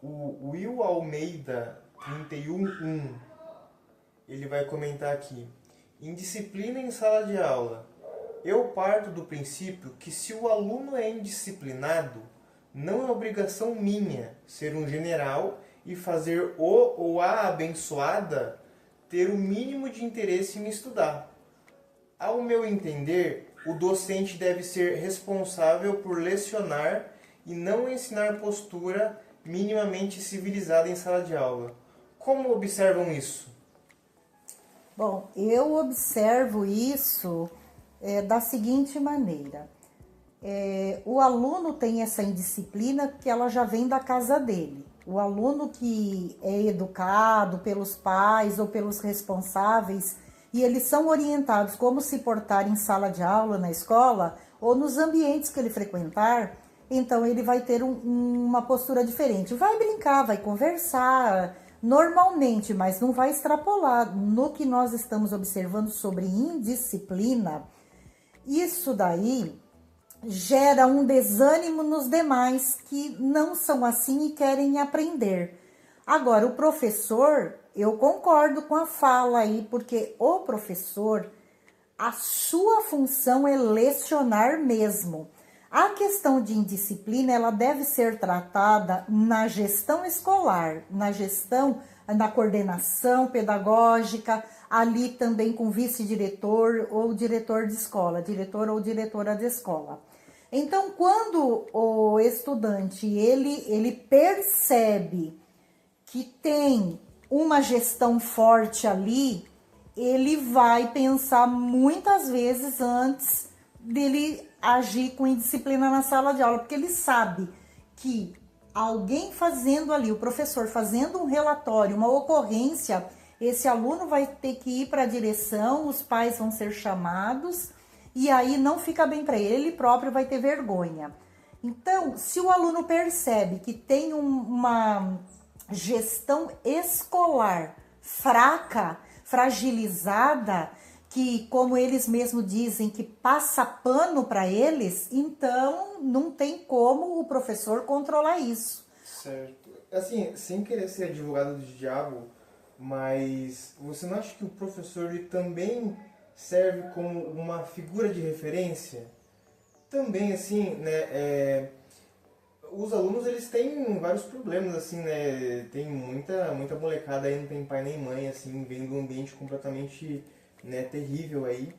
O Will Almeida 311, ele vai comentar aqui. Indisciplina em sala de aula. Eu parto do princípio que se o aluno é indisciplinado, não é obrigação minha ser um general e fazer o ou a abençoada ter o mínimo de interesse em estudar. Ao meu entender, o docente deve ser responsável por lecionar e não ensinar postura minimamente civilizada em sala de aula. Como observam isso? Bom, eu observo isso da seguinte maneira. O aluno tem essa indisciplina que ela já vem da casa dele. O aluno que é educado pelos pais ou pelos responsáveis e eles são orientados como se portar em sala de aula, na escola ou nos ambientes que ele frequentar, então ele vai ter uma postura diferente. Vai brincar, vai conversar normalmente, mas não vai extrapolar. No que nós estamos observando sobre indisciplina, isso daí gera um desânimo nos demais que não são assim e querem aprender. Agora, o professor, eu concordo com a fala aí, porque o professor, a sua função é lecionar mesmo. A questão de indisciplina, ela deve ser tratada na gestão escolar, na coordenação pedagógica, ali também com vice-diretor ou diretor de escola, diretor ou diretora de escola. Então, quando o estudante ele percebe que tem uma gestão forte ali, ele vai pensar muitas vezes antes dele agir com indisciplina na sala de aula, porque ele sabe que alguém fazendo ali, o professor fazendo um relatório, uma ocorrência, esse aluno vai ter que ir para a direção, os pais vão ser chamados e aí não fica bem para ele, ele próprio vai ter vergonha. Então, se o aluno percebe que tem uma gestão escolar fraca, fragilizada, que, como eles mesmos dizem, que passa pano para eles, então não tem como o professor controlar isso. Certo. Assim, sem querer ser advogado do diabo, mas você não acha que o professor ele também serve como uma figura de referência? Também, assim, né, os alunos eles têm vários problemas, assim, né, tem muita molecada aí, não tem pai nem mãe, assim, vem de um ambiente completamente, né, terrível aí.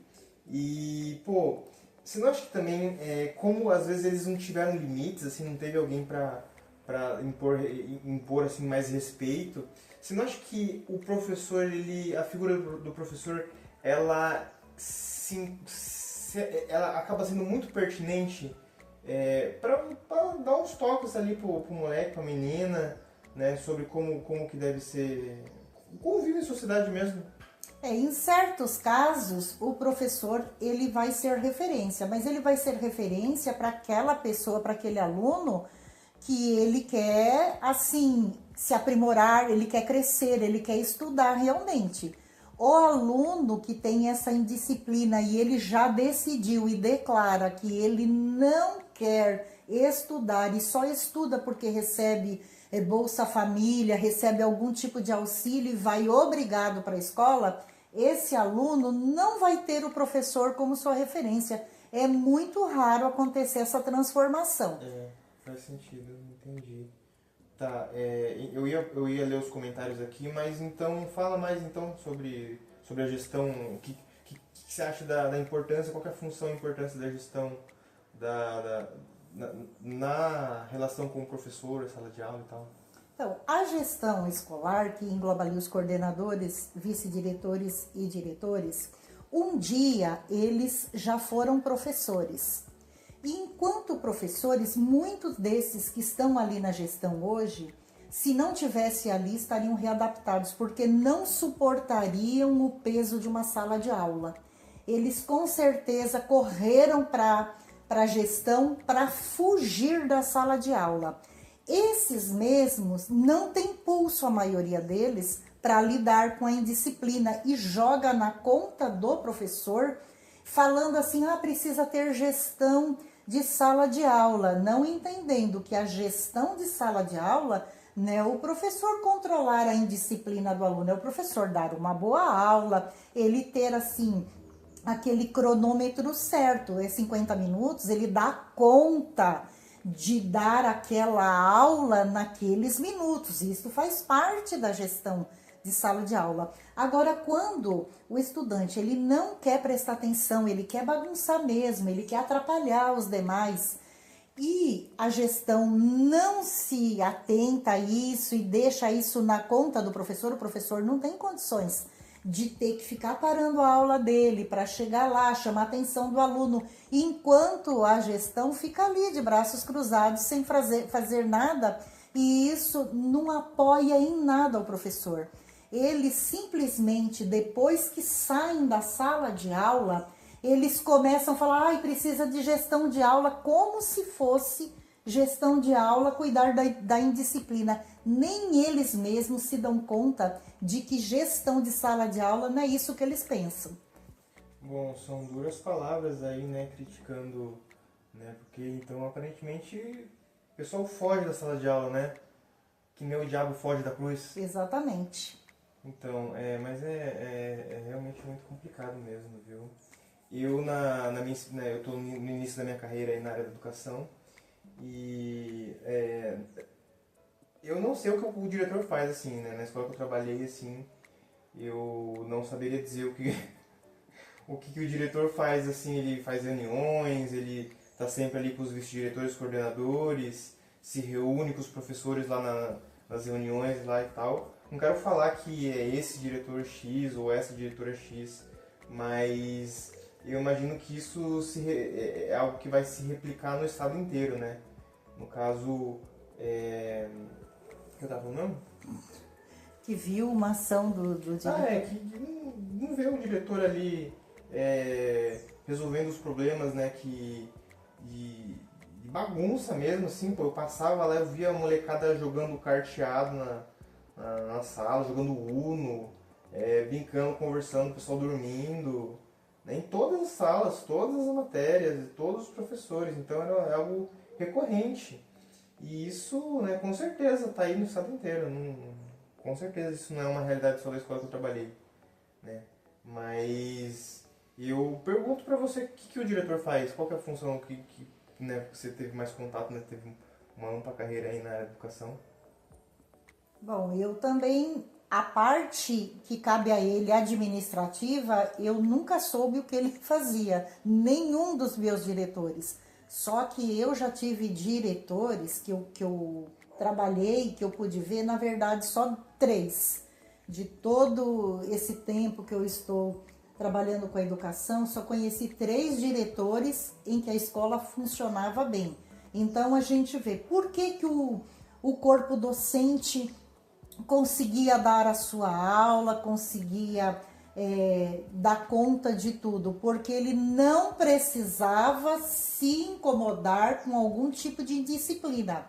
E, pô, você não acha que também, como às vezes eles não tiveram limites, assim, não teve alguém pra impor assim, mais respeito, você não acha que o professor, a figura do professor, ela, ela acaba sendo muito pertinente pra dar uns toques ali pro moleque, pra menina, né, sobre como que deve ser o convívio em sociedade mesmo? Em certos casos, o professor ele vai ser referência, mas ele vai ser referência para aquela pessoa, para aquele aluno que ele quer, assim, se aprimorar, ele quer crescer, ele quer estudar realmente. O aluno que tem essa indisciplina e ele já decidiu e declara que ele não quer estudar e só estuda porque recebe Bolsa Família, recebe algum tipo de auxílio e vai obrigado para a escola, esse aluno não vai ter o professor como sua referência. É muito raro acontecer essa transformação. Faz sentido, entendi. Tá, eu ia ler os comentários aqui, mas então fala mais então sobre a gestão, o que você acha da importância, qual que é a função e importância da gestão na relação com o professor, a sala de aula e tal. Então, a gestão escolar, que engloba ali os coordenadores, vice-diretores e diretores, um dia eles já foram professores. E enquanto professores, muitos desses que estão ali na gestão hoje, se não tivesse ali, estariam readaptados, porque não suportariam o peso de uma sala de aula. Eles com certeza correram para a gestão para fugir da sala de aula. Esses mesmos não têm pulso, a maioria deles, para lidar com a indisciplina e joga na conta do professor, falando assim, precisa ter gestão de sala de aula, não entendendo que a gestão de sala de aula Não é o professor controlar a indisciplina do aluno, é o professor dar uma boa aula, ele ter assim aquele cronômetro certo, é 50 minutos, ele dá conta de dar aquela aula naqueles minutos. Isso faz parte da gestão de sala de aula. Agora, quando o estudante ele não quer prestar atenção, ele quer bagunçar mesmo, ele quer atrapalhar os demais, e a gestão não se atenta a isso e deixa isso na conta do professor, o professor não tem condições de ter que ficar parando a aula dele para chegar lá, chamar a atenção do aluno, enquanto a gestão fica ali de braços cruzados sem fazer nada, e isso não apoia em nada o professor. Eles simplesmente, depois que saem da sala de aula, eles começam a falar, ai, precisa de gestão de aula, como se fosse gestão de aula cuidar da indisciplina. Nem eles mesmos se dão conta de que gestão de sala de aula não é isso que eles pensam. Bom, são duras palavras aí, né, criticando, né, porque então aparentemente o pessoal foge da sala de aula, né, que nem o diabo foge da cruz. Exatamente. Então, mas é realmente muito complicado mesmo, viu? Eu, eu estou no início da minha carreira aí na área da educação e eu não sei o que o diretor faz, assim, né? Na escola que eu trabalhei, assim, eu não saberia dizer o que o diretor faz, assim, ele faz reuniões, ele está sempre ali com os vice-diretores, coordenadores, se reúne com os professores lá nas reuniões lá e tal. Não quero falar que é esse diretor X ou essa diretora X, mas eu imagino que isso é algo que vai se replicar no estado inteiro, né? No caso, que eu tava falando? Que viu uma ação do diretor. Que não vê o diretor ali resolvendo os problemas, né? De bagunça mesmo, assim, pô. Eu passava lá, eu via a molecada jogando carteado na sala, jogando Uno, brincando, conversando, o pessoal dormindo. Em todas as salas, todas as matérias, todos os professores. Então era algo recorrente. E isso, né, com certeza, está aí no estado inteiro. Com certeza isso não é uma realidade só da escola que eu trabalhei. Né? Mas eu pergunto para você o que o diretor faz, qual que é a função que né, você teve mais contato, né, teve uma ampla carreira aí na área de educação. Bom, eu também, a parte que cabe a ele administrativa, eu nunca soube o que ele fazia, nenhum dos meus diretores. Só que eu já tive diretores que eu trabalhei, que eu pude ver, na verdade, só 3. De todo esse tempo que eu estou trabalhando com a educação, só conheci 3 diretores em que a escola funcionava bem. Então, a gente vê por que o corpo docente conseguia dar a sua aula, conseguia dar conta de tudo, porque ele não precisava se incomodar com algum tipo de indisciplina.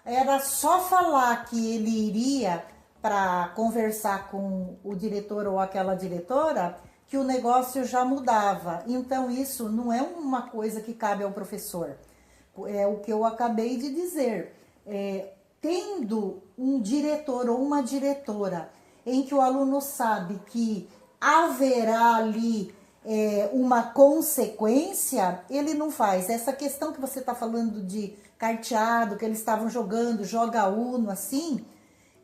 Era só falar que ele iria para conversar com o diretor ou aquela diretora que o negócio já mudava. Então isso não é uma coisa que cabe ao professor. É o que eu acabei de dizer. Tendo um diretor ou uma diretora em que o aluno sabe que haverá ali uma consequência, ele não faz. Essa questão que você está falando de carteado, que eles estavam jogando, joga Uno, assim,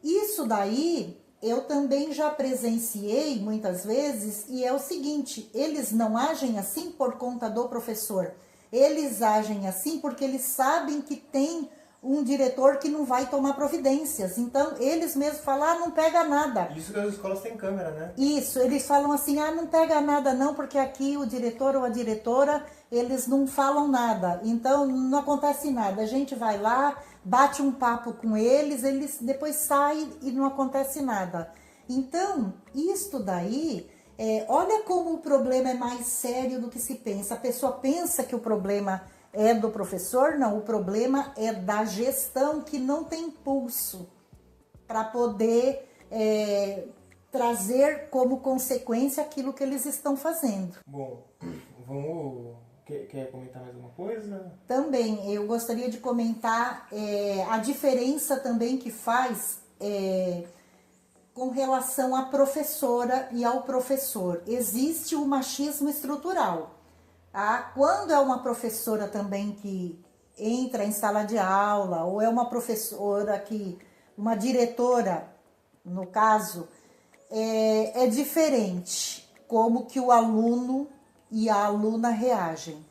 isso daí eu também já presenciei muitas vezes, e é o seguinte, eles não agem assim por conta do professor, eles agem assim porque eles sabem que tem um diretor que não vai tomar providências. Então, eles mesmos falam, não pega nada. Isso que as escolas têm câmera, né? Isso, eles falam assim, não pega nada não, porque aqui o diretor ou a diretora, eles não falam nada. Então, não acontece nada. A gente vai lá, bate um papo com eles depois saem e não acontece nada. Então, isto daí, olha como o problema é mais sério do que se pensa. A pessoa pensa que o problema é do professor, não, o problema é da gestão que não tem impulso para poder trazer como consequência aquilo que eles estão fazendo. Bom, vamos Quer comentar mais alguma coisa? Também, eu gostaria de comentar a diferença também que faz com relação à professora e ao professor. Existe o machismo estrutural. Tá? Quando é uma professora também que entra em sala de aula, ou é uma professora uma diretora, no caso, é diferente como que o aluno e a aluna reagem.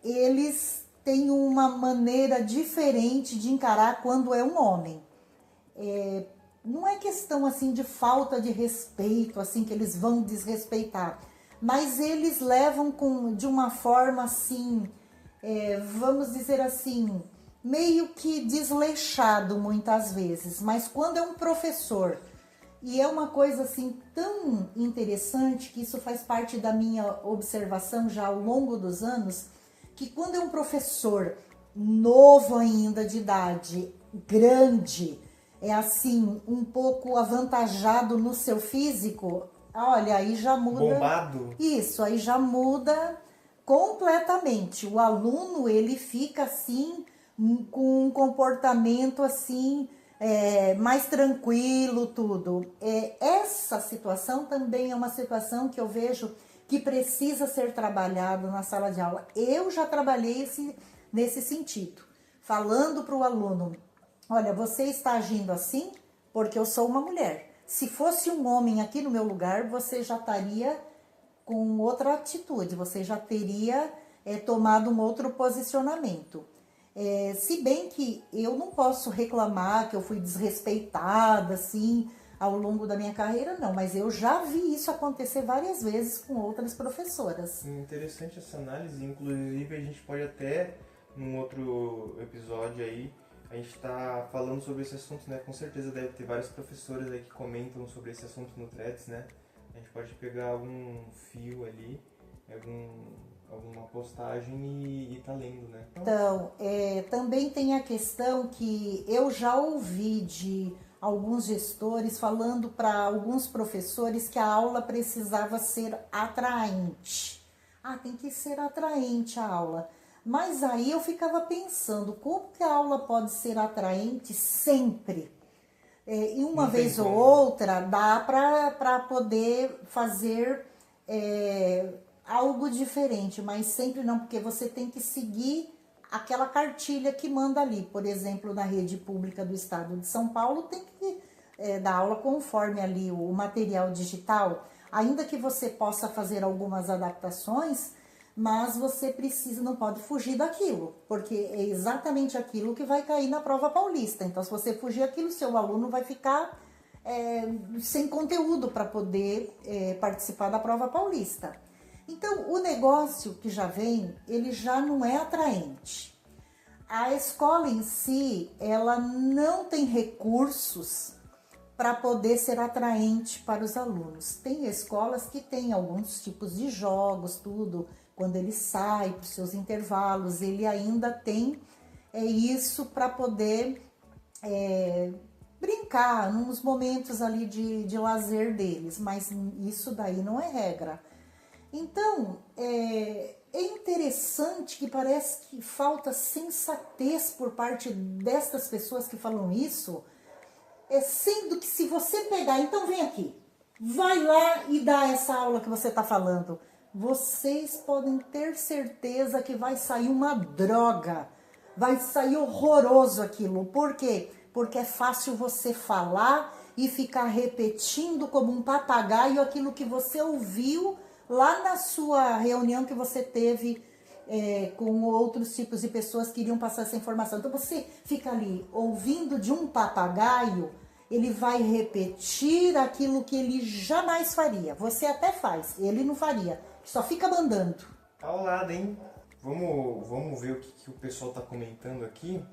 Eles têm uma maneira diferente de encarar quando é um homem. Não é questão assim de falta de respeito, assim que eles vão desrespeitar, mas eles levam de uma forma assim, vamos dizer assim, meio que desleixado muitas vezes. Mas quando é um professor, e é uma coisa assim tão interessante, que isso faz parte da minha observação já ao longo dos anos, que quando é um professor novo ainda de idade, grande, é assim, um pouco avantajado no seu físico, olha, aí já muda. Bombado. Isso, aí já muda completamente. O aluno, ele fica assim, com um comportamento assim, mais tranquilo, tudo. Essa situação também é uma situação que eu vejo que precisa ser trabalhado na sala de aula. Eu já trabalhei nesse sentido, falando para o aluno: olha, você está agindo assim porque eu sou uma mulher. Se fosse um homem aqui no meu lugar, você já estaria com outra atitude, você já teria tomado um outro posicionamento. Se bem que eu não posso reclamar que eu fui desrespeitada, assim, ao longo da minha carreira, não. Mas eu já vi isso acontecer várias vezes com outras professoras. Interessante essa análise. Inclusive, a gente pode até, num outro episódio aí, a gente está falando sobre esse assunto, né? Com certeza deve ter vários professores aí que comentam sobre esse assunto no Threads, né? A gente pode pegar algum fio ali, alguma postagem e tá lendo, né? Então, também tem a questão que eu já ouvi de alguns gestores falando para alguns professores que a aula precisava ser atraente. Tem que ser atraente a aula. Mas aí eu ficava pensando, como que a aula pode ser atraente sempre? E uma vez ou outra dá para poder fazer algo diferente, mas sempre não, porque você tem que seguir aquela cartilha que manda ali. Por exemplo, na rede pública do estado de São Paulo, tem que dar aula conforme ali o material digital, ainda que você possa fazer algumas adaptações, mas você não pode fugir daquilo, porque é exatamente aquilo que vai cair na prova paulista. Então, se você fugir daquilo, seu aluno vai ficar sem conteúdo para poder participar da prova paulista. Então, o negócio que já vem, ele já não é atraente. A escola em si, ela não tem recursos para poder ser atraente para os alunos. Tem escolas que têm alguns tipos de jogos, tudo. Quando ele sai para os seus intervalos, ele ainda tem isso para poder brincar nos momentos ali de lazer deles, mas isso daí não é regra. Então, é interessante que parece que falta sensatez por parte destas pessoas que falam isso, sendo que se você pegar, então vem aqui, vai lá e dá essa aula que você está falando. Vocês podem ter certeza que vai sair uma droga, vai sair horroroso aquilo. Por quê? Porque é fácil você falar e ficar repetindo como um papagaio aquilo que você ouviu lá na sua reunião que você teve com outros tipos de pessoas que iriam passar essa informação. Então você fica ali ouvindo de um papagaio, ele vai repetir aquilo que ele jamais faria. Você até faz, ele não faria. Só fica mandando. Ao lado, hein? Vamos ver o que o pessoal tá comentando aqui.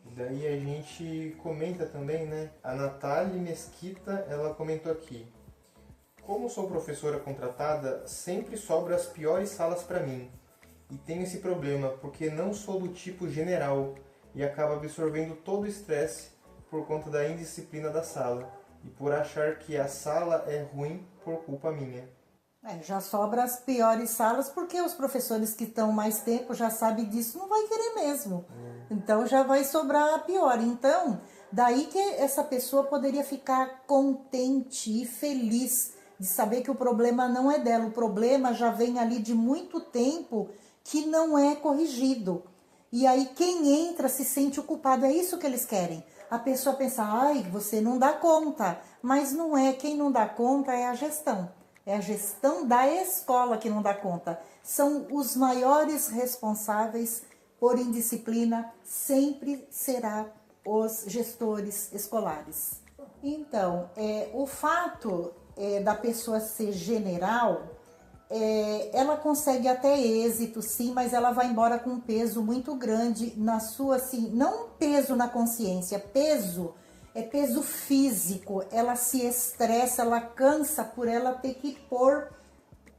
E daí a gente comenta também, né? A Natália Mesquita, ela comentou aqui: como sou professora contratada, sempre sobra as piores salas para mim. E tenho esse problema, porque não sou do tipo general e acabo absorvendo todo o estresse por conta da indisciplina da sala e por achar que a sala é ruim por culpa minha. Já sobra as piores salas, porque os professores que estão mais tempo já sabem disso, não vai querer mesmo. Então já vai sobrar a pior. Então, daí que essa pessoa poderia ficar contente e feliz de saber que o problema não é dela. O problema já vem ali de muito tempo que não é corrigido. E aí quem entra se sente o culpado. É isso que eles querem. A pessoa pensa, ai, você não dá conta. Mas não é. Quem não dá conta é a gestão. É a gestão da escola que não dá conta. São os maiores responsáveis por indisciplina, sempre será os gestores escolares. Então, o fato da pessoa ser general, ela consegue até êxito, sim, mas ela vai embora com um peso muito grande na sua, assim, não um peso na consciência, peso é peso físico, ela se estressa, ela cansa por ela ter que pôr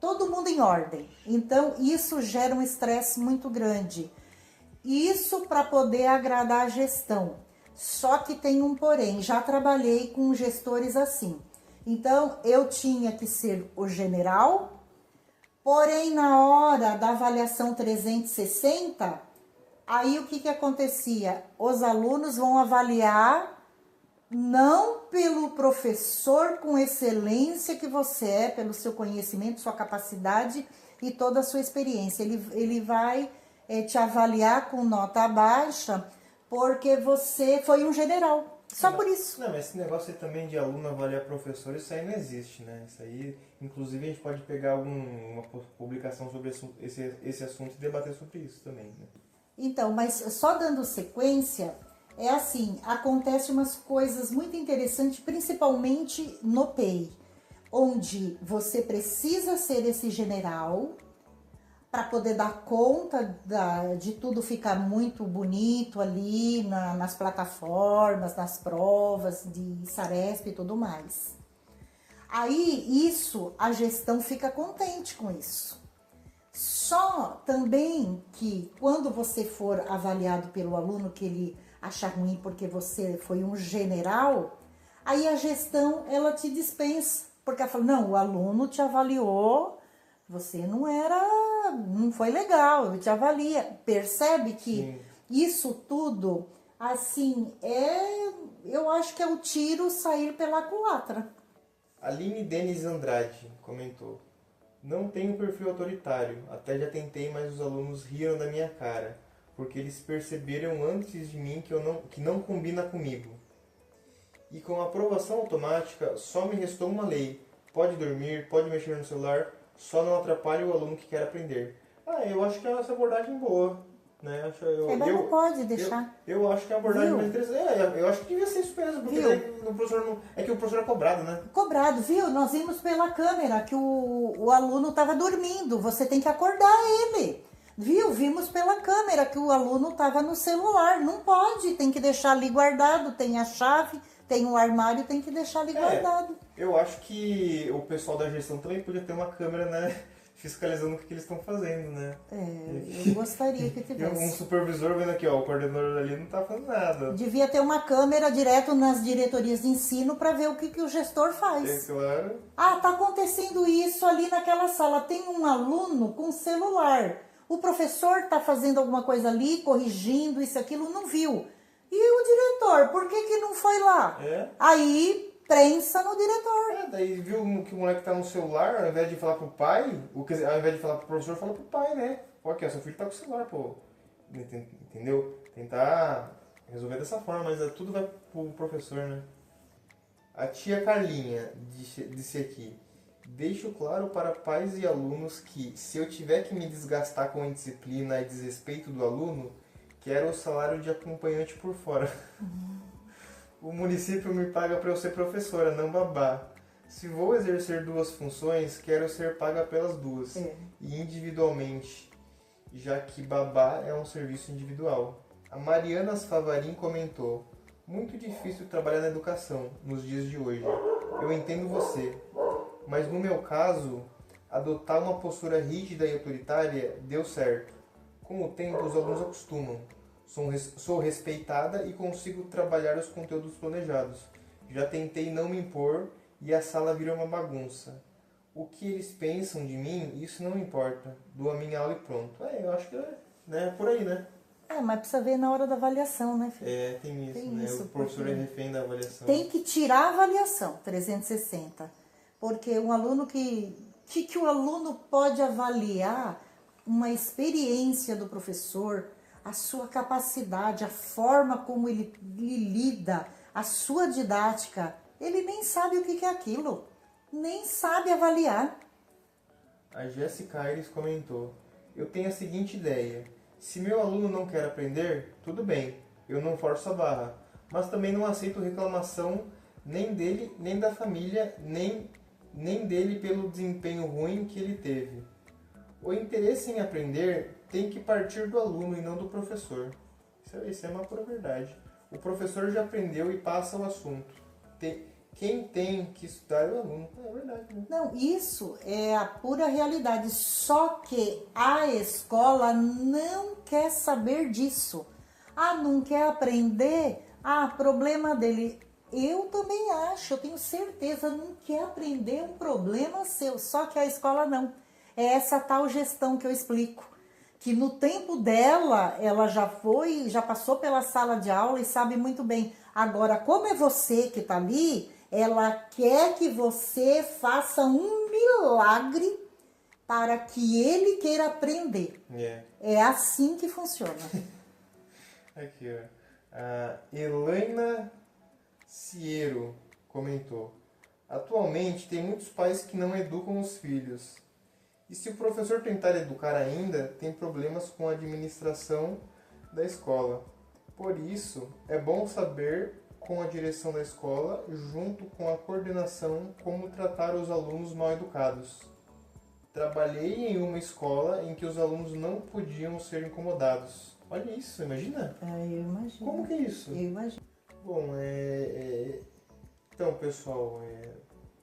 todo mundo em ordem. Então, isso gera um estresse muito grande. Isso para poder agradar a gestão. Só que tem um porém, já trabalhei com gestores assim. Então, eu tinha que ser o general, porém, na hora da avaliação 360, aí o que acontecia? Os alunos vão avaliar não pelo professor com excelência que você é, pelo seu conhecimento, sua capacidade e toda a sua experiência. Ele vai te avaliar com nota baixa porque você foi um general. Só por isso. Não, mas esse negócio aí também de aluno avaliar professor, isso aí não existe, né? Isso aí, inclusive, a gente pode pegar uma publicação sobre esse assunto e debater sobre isso também, né? Então, mas só dando sequência, é assim, acontece umas coisas muito interessantes, principalmente no PEI, onde você precisa ser esse general para poder dar conta de tudo ficar muito bonito ali nas plataformas, nas provas de Saresp e tudo mais. Aí, isso, a gestão fica contente com isso. Só também que quando você for avaliado pelo aluno que ele acha ruim porque você foi um general, aí a gestão ela te dispensa, porque ela fala, não, o aluno te avaliou, você não foi legal, eu te avalia. Percebe que Sim. Isso tudo, assim, eu acho que é o tiro sair pela culatra. Aline Denis Andrade comentou: não tenho perfil autoritário, até já tentei, mas os alunos riram da minha cara, porque eles perceberam antes de mim que não combina comigo. E com a aprovação automática, só me restou uma lei: pode dormir, pode mexer no celular, só não atrapalhe o aluno que quer aprender. Eu acho que é essa abordagem boa. Né? Mas não pode deixar. Eu acho que é a abordagem mais interessante. Eu acho que devia ser isso mesmo, porque daí o professor não. É que o professor é cobrado, né? Cobrado, viu? Nós vimos pela câmera que o aluno estava dormindo. Você tem que acordar ele. Viu? Vimos pela câmera que o aluno estava no celular. Não pode, tem que deixar ali guardado. Tem a chave, tem o armário, tem que deixar ali guardado. Eu acho que o pessoal da gestão também podia ter uma câmera, né? Fiscalizando o que eles estão fazendo, né? Eu gostaria que tivesse. Um supervisor vendo aqui, o coordenador ali não tá fazendo nada. Devia ter uma câmera direto nas diretorias de ensino para ver o que o gestor faz. Claro. Tá acontecendo isso ali naquela sala. Tem um aluno com celular. O professor tá fazendo alguma coisa ali, corrigindo isso, aquilo, não viu. E o diretor, por que não foi lá? Aí prensa no diretor. Daí viu que o moleque tá no celular, ao invés de falar pro pai, ao invés de falar pro professor, fala pro pai, né? Pô, aqui, seu filho tá com o celular, pô. Entendeu? Tentar resolver dessa forma, mas tudo vai pro professor, né? A tia Carlinha disse aqui: deixo claro para pais e alunos que, se eu tiver que me desgastar com a indisciplina e desrespeito do aluno, quero o salário de acompanhante por fora. O município me paga para eu ser professora, não babá. Se vou exercer duas funções, quero ser paga pelas duas. E individualmente, já que babá é um serviço individual. A Mariana Favarin comentou: muito difícil trabalhar na educação nos dias de hoje. Eu entendo você, mas no meu caso, adotar uma postura rígida e autoritária deu certo. Com o tempo, os alunos acostumam. Sou respeitada e consigo trabalhar os conteúdos planejados. Já tentei não me impor e a sala vira uma bagunça. o que eles pensam de mim, isso não importa. Dou a minha aula e pronto. Eu acho que é por aí, né? Mas precisa ver na hora da avaliação, né, filho? Tem isso, Tem né? isso, O professor porque é refém da avaliação. tem que tirar a avaliação 360. Porque um aluno que o aluno pode avaliar uma experiência do professor, a sua capacidade, a forma como ele lida, a sua didática, ele nem sabe o que é aquilo, nem sabe avaliar. A Jéssica Aires comentou: eu tenho a seguinte ideia. Se meu aluno não quer aprender, tudo bem, eu não forço a barra. Mas também não aceito reclamação nem dele, nem da família, nem dele pelo desempenho ruim que ele teve. O interesse em aprender tem que partir do aluno e não do professor. Isso é uma pura verdade. O professor já aprendeu e passa o assunto. Quem tem que estudar é o aluno. É verdade, né? Não, isso é a pura realidade. Só que a escola não quer saber disso. Não quer aprender? Problema dele. Eu também acho, eu tenho certeza, não quer aprender um problema seu. Só que a escola não. É essa tal gestão que eu explico. Que no tempo dela, ela já passou pela sala de aula e sabe muito bem. Agora, como é você que está ali, ela quer que você faça um milagre para que ele queira aprender. É assim que funciona. Aqui, ó. A Helena Ciero comentou: atualmente tem muitos pais que não educam os filhos. E se o professor tentar educar ainda, tem problemas com a administração da escola. Por isso, é bom saber com a direção da escola, junto com a coordenação, como tratar os alunos mal educados. Trabalhei em uma escola em que os alunos não podiam ser incomodados. Olha isso, imagina? Eu imagino. Como que é isso? Eu imagino. Bom, então, pessoal,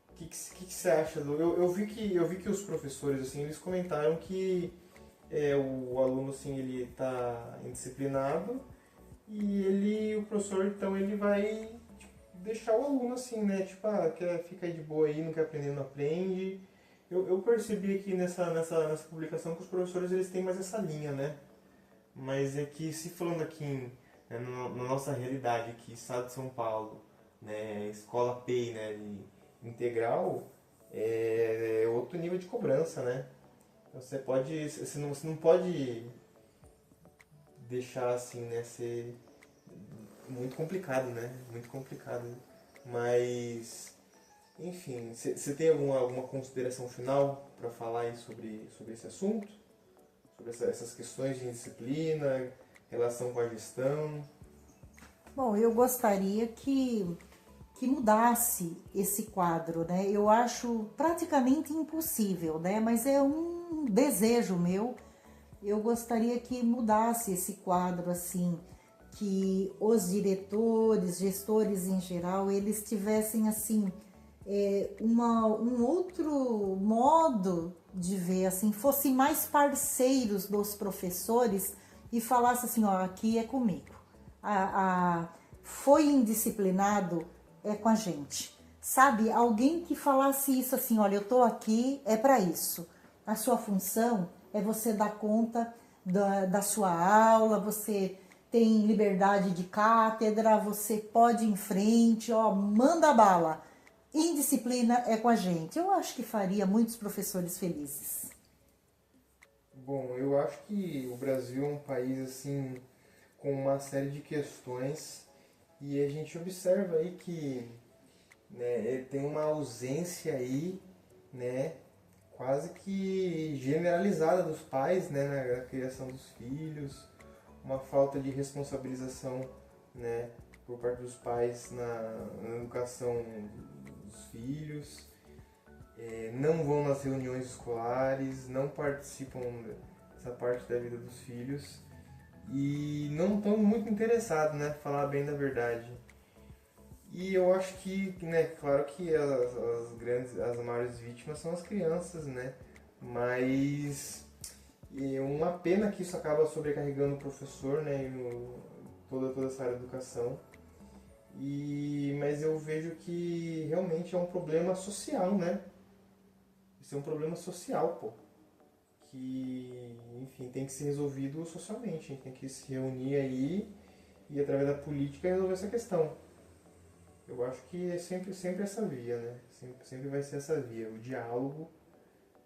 o que você acha eu vi que os professores assim, eles comentaram que o aluno assim, ele está indisciplinado e o professor então ele vai deixar o aluno assim, né? Fica aí de boa aí, não quer aprender, não aprende. Eu percebi aqui nessa publicação que os professores eles têm mais essa linha, né? Mas é que se falando aqui na nossa realidade aqui, Estado de São Paulo, né, escola PEI, né, integral, é outro nível de cobrança, né? Você não pode deixar assim, né, ser muito complicado, né? Muito complicado. Mas, enfim, você tem alguma consideração final para falar aí sobre esse assunto? Sobre essas questões de disciplina, relação com a gestão? Bom, eu gostaria que mudasse esse quadro, né? Eu acho praticamente impossível, né? Mas é um desejo meu. Eu gostaria que mudasse esse quadro, assim, que os diretores, gestores em geral, eles tivessem, assim, um outro modo de ver, assim, fossem mais parceiros dos professores e falasse assim, ó, aqui é comigo. Foi indisciplinado, é com a gente. Sabe, alguém que falasse isso assim, olha, eu tô aqui, é para isso. A sua função é você dar conta da sua aula, você tem liberdade de cátedra, você pode ir em frente, ó, manda bala. Indisciplina é com a gente. Eu acho que faria muitos professores felizes. Bom, eu acho que o Brasil é um país assim com uma série de questões e a gente observa aí que, né, tem uma ausência aí, né, quase que generalizada dos pais, né, na criação dos filhos, uma falta de responsabilização, né, por parte dos pais na educação dos filhos, não vão nas reuniões escolares, não participam dessa parte da vida dos filhos e não estão muito interessados, né, falar bem da verdade. E eu acho que, né, claro que as maiores vítimas são as crianças, né, mas uma pena que isso acaba sobrecarregando o professor, né, e toda essa área de educação. Mas eu vejo que realmente é um problema social, né? Isso é um problema social, pô. Que, enfim, tem que ser resolvido socialmente. A gente tem que se reunir aí e, através da política, resolver essa questão. Eu acho que é sempre essa via, né? Sempre vai ser essa via, o diálogo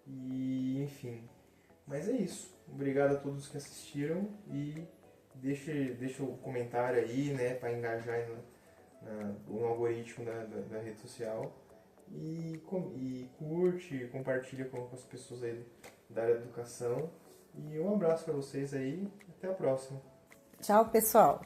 e, enfim. Mas é isso. Obrigado a todos que assistiram e deixa o comentário aí, né, para engajar no algoritmo da rede social. E curte, compartilha com as pessoas aí da área da educação. E um abraço para vocês aí. Até a próxima. Tchau, pessoal.